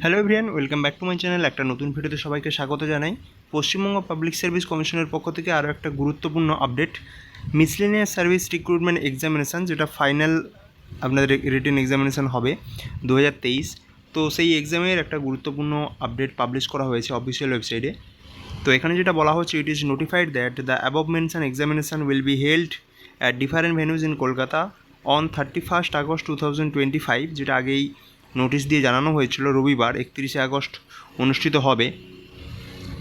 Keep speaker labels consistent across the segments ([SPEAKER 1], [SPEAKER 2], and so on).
[SPEAKER 1] Hello everyone, welcome back to my channel. একটা নতুন ভিডিওতে সবাইকে স্বাগত জানাই। পশ্চিমবঙ্গ পাবলিক সার্ভিস কমিশনের পক্ষ থেকে আরও একটা গুরুত্বপূর্ণ update, miscellaneous service recruitment examination, যেটা ফাইনাল আপনাদের রিটেন এক্সামিনেশান হবে 2023। তো সেই এক্সামের একটা গুরুত্বপূর্ণ আপডেট পাবলিশ করা হয়েছে অফিসিয়াল ওয়েবসাইটে। তো এখানে যেটা বলা হচ্ছে, it is notified that the above mention examination will be held at different venues in Kolkata on 31 August 2025, যেটা আগেই নোটিশ দিয়ে জানানো হয়েছিল রবিবার 31 আগস্ট অনুষ্ঠিত হবে।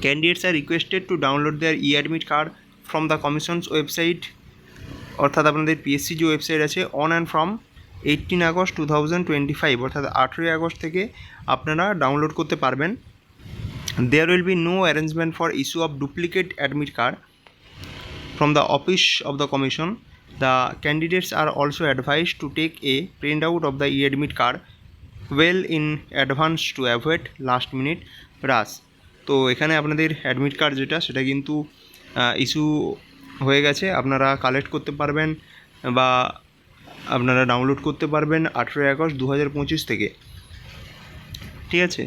[SPEAKER 1] Candidates are requested to download their admit card from the commission's website, অর্থাৎ আপনাদের পিএসসি যে ওয়েবসাইট আছে, অন অ্যান্ড ফ্রম 18 আগস্ট 2025, অর্থাৎ 18 আগস্ট থেকে আপনারা ডাউনলোড করতে পারবেন। There will be no arrangement for issue of duplicate admit card from the office of the commission. The candidates are also advised to take a printout of the e-admit card well in advance to avoid last minute rush. তো এখানে আপনাদের admit card যেটা, সেটা কিন্তু issue হয়ে গেছে, আপনারা collect করতে পারবেন বা আপনারা ডাউনলোড করতে পারবেন 18 আগস্ট 2025 থেকে। ঠিক আছে,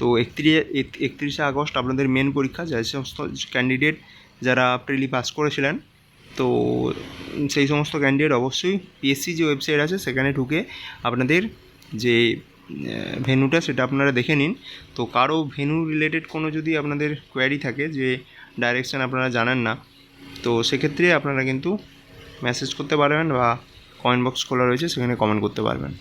[SPEAKER 1] তো 31 আগস্ট আপনাদের মেন পরীক্ষা। যে সমস্ত ক্যান্ডিডেট যারা প্রিলি পাস করেছিলেন, তো সেই সমস্ত ক্যান্ডিডেট অবশ্যই পিএসসি যে ওয়েবসাইট আছে সেখানে ঢুকে আপনাদের যে ভেন্যুটা সেটা আপনারা দেখে নিন। তো কারো ভেন্যু রিলেটেড কোনো যদি আপনাদের কোয়ারি থাকে, যে ডাইরেকশান আপনারা জানেন না, তো সেক্ষেত্রে আপনারা কিন্তু মেসেজ করতে পারবেন বা কমেন্ট বক্স খোলা রয়েছে, সেখানে কমেন্ট করতে পারবেন।